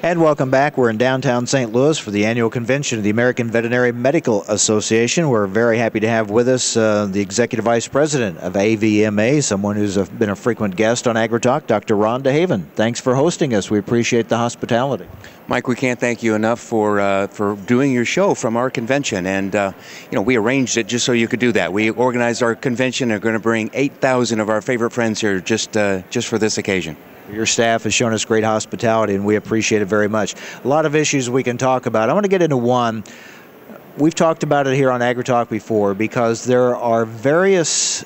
And welcome back. We're in downtown St. Louis for the annual convention of the American Veterinary Medical Association. We're very happy to have with us the Executive Vice President of AVMA, someone who's been a frequent guest on AgriTalk, Dr. Ron DeHaven. Thanks for hosting us. We appreciate the hospitality. Mike, we can't thank you enough for doing your show from our convention. And, we arranged it just so you could do that. We organized our convention and are going to bring 8,000 of our favorite friends here just for this occasion. Your staff has shown us great hospitality, and we appreciate it very much. A lot of issues we can talk about. I want to get into one. We've talked about it here on AgriTalk before because there are various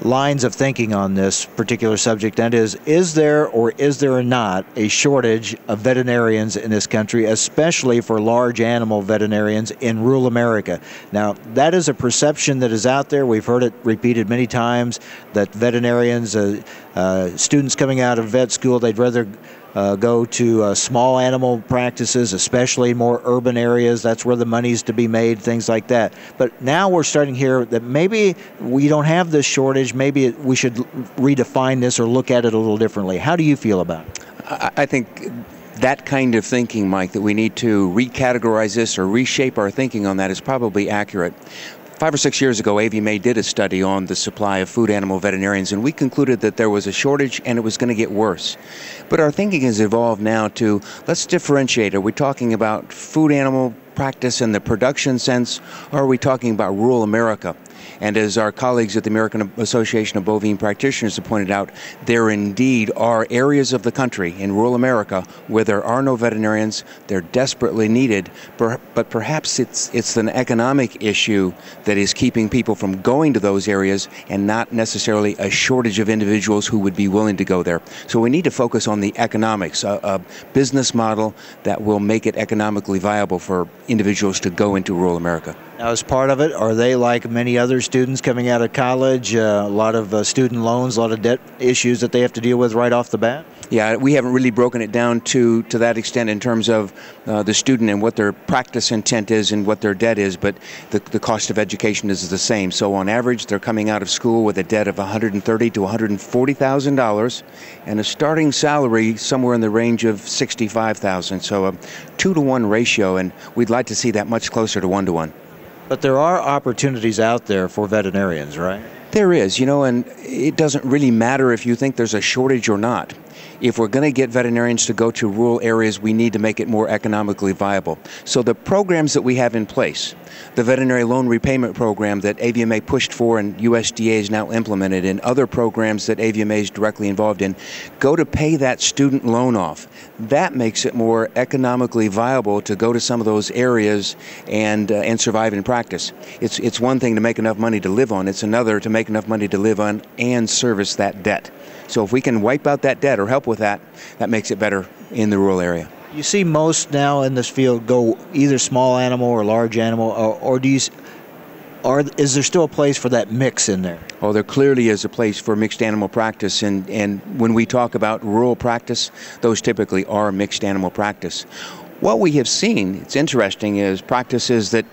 lines of thinking on this particular subject, and is there or is there not a shortage of veterinarians in this country, especially for large animal veterinarians in rural America? Now, that is a perception that is out there. We've heard it repeated many times that veterinarians, students coming out of vet school, they'd rather go to small animal practices, especially more urban areas. That's where the money's to be made, things like that. But now we're starting here that maybe we don't have this shortage. Maybe we should redefine this or look at it a little differently. How do you feel about it? I think that kind of thinking, Mike, that we need to recategorize this or reshape our thinking on that is probably accurate. 5 or 6 years ago, AVMA did a study on the supply of food animal veterinarians, and we concluded that there was a shortage and it was going to get worse. But our thinking has evolved now to, let's differentiate. Are we talking about food animal practice in the production sense, or are we talking about rural America? And as our colleagues at the American Association of Bovine Practitioners have pointed out, there indeed are areas of the country in rural America where there are no veterinarians. They're desperately needed, but perhaps it's an economic issue that is keeping people from going to those areas and not necessarily a shortage of individuals who would be willing to go there. So we need to focus on the economics, a business model that will make it economically viable for individuals to go into rural America. Now, as part of it, are they like many other students coming out of college, a lot of student loans, a lot of debt issues that they have to deal with right off the bat? Yeah, we haven't really broken it down to that extent in terms of the student and what their practice intent is and what their debt is, but the cost of education is the same. So on average, they're coming out of school with a debt of $130,000 to $140,000 and a starting salary somewhere in the range of $65,000. So a 2-to-1 ratio, and we'd like to see that much closer to 1-to-1. But there are opportunities out there for veterinarians, right? There is, and it doesn't really matter if you think there's a shortage or not. If we're going to get veterinarians to go to rural areas, we need to make it more economically viable. So the programs that we have in place, the veterinary loan repayment program that AVMA pushed for and USDA is now implemented, and other programs that AVMA is directly involved in, go to pay that student loan off. That makes it more economically viable to go to some of those areas and survive in practice. It's one thing to make enough money to live on. It's another to make enough money to live on and service that debt. So if we can wipe out that debt or help with that, that makes it better in the rural area. You see most now in this field go either small animal or large animal, or is there still a place for that mix in there? Oh, there clearly is a place for mixed animal practice, and when we talk about rural practice, those typically are mixed animal practice. What we have seen, it's interesting, is practices that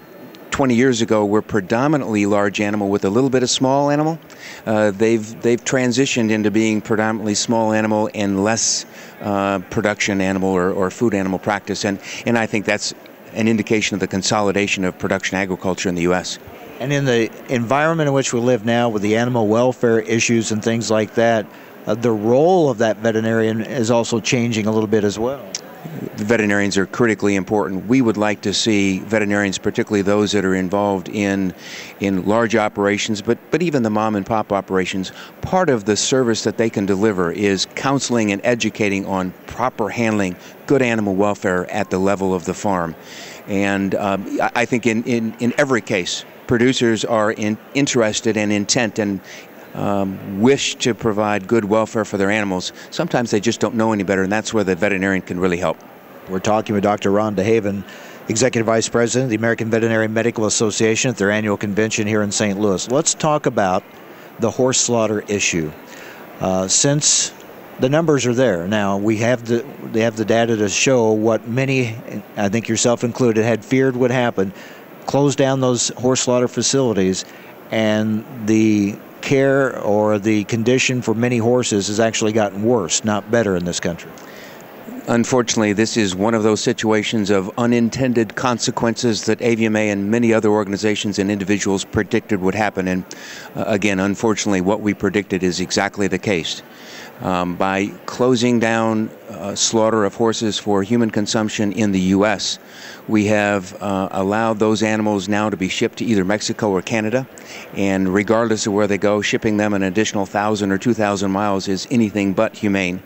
20 years ago were predominantly large animal with a little bit of small animal. They've transitioned into being predominantly small animal and less production animal or food animal practice, and I think that's an indication of the consolidation of production agriculture in the U.S. And in the environment in which we live now with the animal welfare issues and things like that, the role of that veterinarian is also changing a little bit as well. The veterinarians are critically important. We would like to see veterinarians, particularly those that are involved in large operations, but even the mom and pop operations, part of the service that they can deliver is counseling and educating on proper handling, good animal welfare at the level of the farm. And I think in every case, producers are interested and intent and wish to provide good welfare for their animals. Sometimes they just don't know any better, and that's where the veterinarian can really help. We're talking with Dr. Ron DeHaven, Executive Vice President of the American Veterinary Medical Association at their annual convention here in St. Louis. Let's talk about the horse slaughter issue. Since the numbers are there now, they have the data to show what many, I think yourself included, had feared would happen. Close down those horse slaughter facilities, and the care or the condition for many horses has actually gotten worse, not better in this country. Unfortunately, this is one of those situations of unintended consequences that AVMA and many other organizations and individuals predicted would happen. And again, unfortunately, what we predicted is exactly the case. By closing down slaughter of horses for human consumption in the U.S., we have allowed those animals now to be shipped to either Mexico or Canada, and regardless of where they go, shipping them an additional 1,000 or 2,000 miles is anything but humane.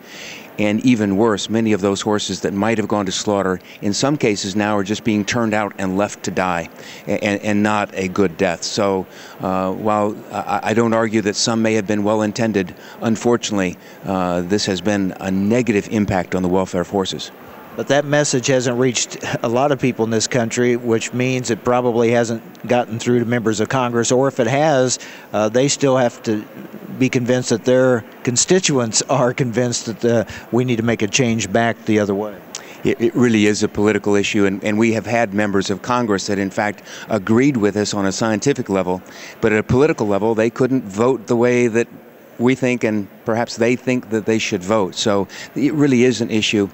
And even worse, many of those horses that might have gone to slaughter, in some cases now are just being turned out and left to die, and not a good death. So while I don't argue that some may have been well-intended, unfortunately, this has been a negative impact on the welfare of horses. But that message hasn't reached a lot of people in this country, which means it probably hasn't gotten through to members of Congress, or if it has, they still have to be convinced that their constituents are convinced that we need to make a change back the other way. It really is a political issue, and we have had members of Congress that in fact agreed with us on a scientific level, but at a political level they couldn't vote the way that we think and perhaps they think that they should vote. So it really is an issue.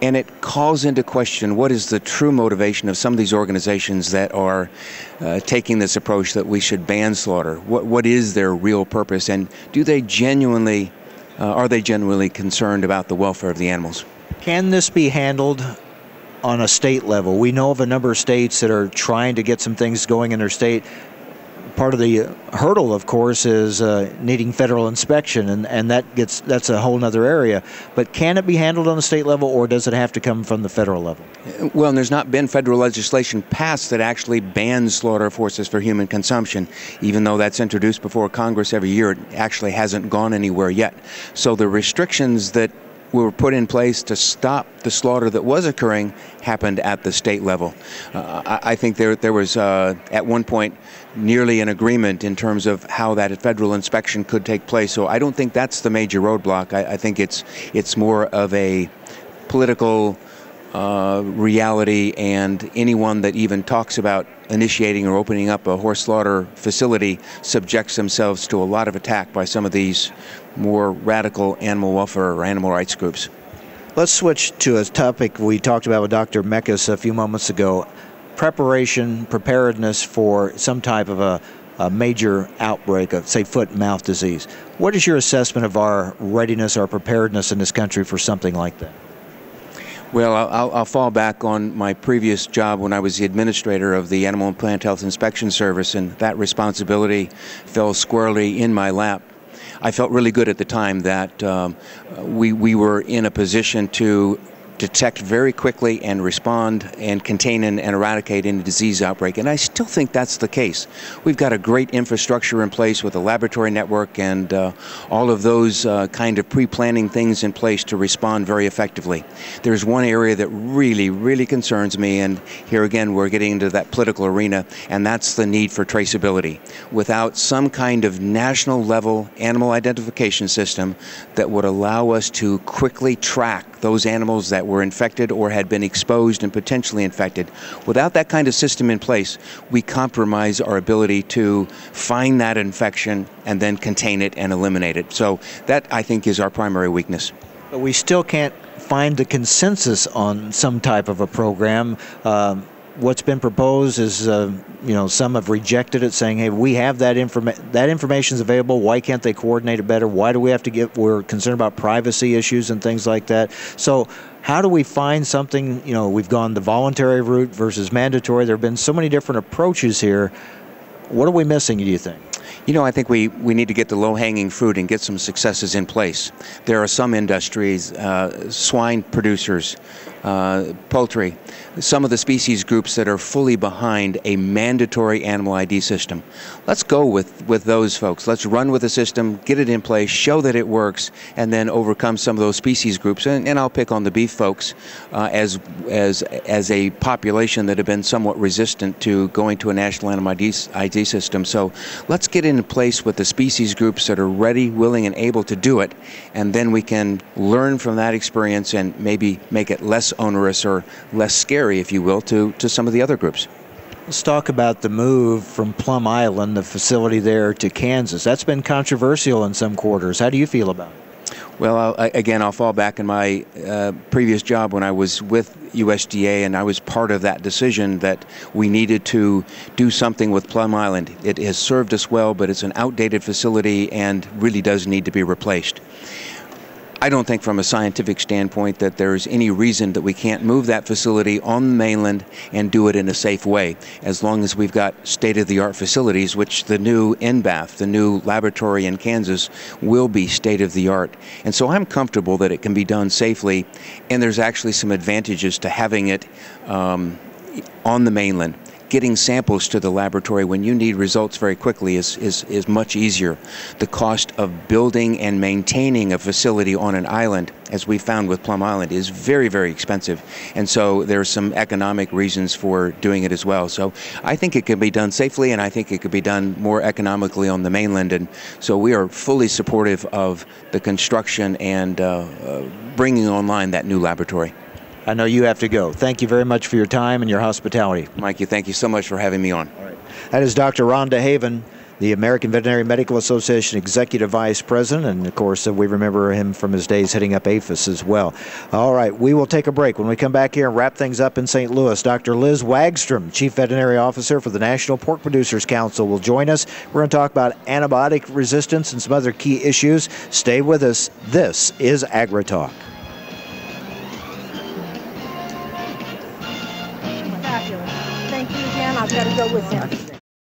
And it calls into question what is the true motivation of some of these organizations that are taking this approach that we should ban slaughter. What is their real purpose, and do they genuinely, are they genuinely concerned about the welfare of the animals? Can this be handled on a state level? We know of a number of states that are trying to get some things going in their state. Part of the hurdle, of course, is needing federal inspection, and that's a whole other area. But can it be handled on the state level, or does it have to come from the federal level? Well, and there's not been federal legislation passed that actually bans slaughter of horses for human consumption. Even though that's introduced before Congress every year, it actually hasn't gone anywhere yet. So the restrictions that were put in place to stop the slaughter that was occurring happened at the state level. I think there was at one point nearly an agreement in terms of how that federal inspection could take place. So I don't think that's the major roadblock. I think it's more of a political reality, and anyone that even talks about initiating or opening up a horse slaughter facility subjects themselves to a lot of attack by some of these more radical animal welfare or animal rights groups. Let's switch to a topic we talked about with Dr. Mekas a few moments ago: preparedness for some type of a major outbreak of, say, foot and mouth disease. What is your assessment of our readiness, our preparedness in this country for something like that? Well, I'll fall back on my previous job when I was the administrator of the Animal and Plant Health Inspection Service, and that responsibility fell squarely in my lap. I felt really good at the time that we were in a position to detect very quickly and respond and contain and eradicate any disease outbreak. And I still think that's the case. We've got a great infrastructure in place with a laboratory network and all of those kind of pre-planning things in place to respond very effectively. There's one area that really, really concerns me, and here again we're getting into that political arena, and that's the need for traceability. Without some kind of national level animal identification system that would allow us to quickly track those animals that were infected or had been exposed and potentially infected. Without that kind of system in place, we compromise our ability to find that infection and then contain it and eliminate it. So that, I think, is our primary weakness. But we still can't find a consensus on some type of a program. What's been proposed is, some have rejected it, saying, hey, we have that information is available. Why can't they coordinate it better? Why do we have to we're concerned about privacy issues and things like that. So how do we find something, we've gone the voluntary route versus mandatory. There have been so many different approaches here. What are we missing, do you think? I think we need to get the low-hanging fruit and get some successes in place. There are some industries, swine producers, poultry, some of the species groups that are fully behind a mandatory animal ID system. Let's go with those folks. Let's run with the system, get it in place, show that it works, and then overcome some of those species groups. And I'll pick on the beef folks as a population that have been somewhat resistant to going to a national animal ID system. So let's get in place with the species groups that are ready, willing, and able to do it, and then we can learn from that experience and maybe make it less onerous or less scary, if you will, to some of the other groups. Let's talk about the move from Plum Island, the facility there, to Kansas. That's been controversial in some quarters. How do you feel about it? Well, I'll fall back in my previous job when I was with USDA, and I was part of that decision that we needed to do something with Plum Island. It has served us well, but it's an outdated facility and really does need to be replaced. I don't think from a scientific standpoint that there's any reason that we can't move that facility on the mainland and do it in a safe way, as long as we've got state-of-the-art facilities, which the new NBAF, the new laboratory in Kansas, will be state-of-the-art. And so I'm comfortable that it can be done safely, and there's actually some advantages to having it on the mainland. Getting samples to the laboratory when you need results very quickly is much easier. The cost of building and maintaining a facility on an island, as we found with Plum Island, is very, very expensive. And so there's some economic reasons for doing it as well. So I think it can be done safely, and I think it could be done more economically on the mainland. And so we are fully supportive of the construction and bringing online that new laboratory. I know you have to go. Thank you very much for your time and your hospitality. Mikey, thank you so much for having me on. All right. That is Dr. Ron DeHaven, the American Veterinary Medical Association Executive Vice President, and of course we remember him from his days heading up APHIS as well. All right, we will take a break. When we come back here and wrap things up in St. Louis, Dr. Liz Wagstrom, Chief Veterinary Officer for the National Pork Producers Council, will join us. We're going to talk about antibiotic resistance and some other key issues. Stay with us. This is AgriTalk. Fabulous. Thank you again. I've got to go with him.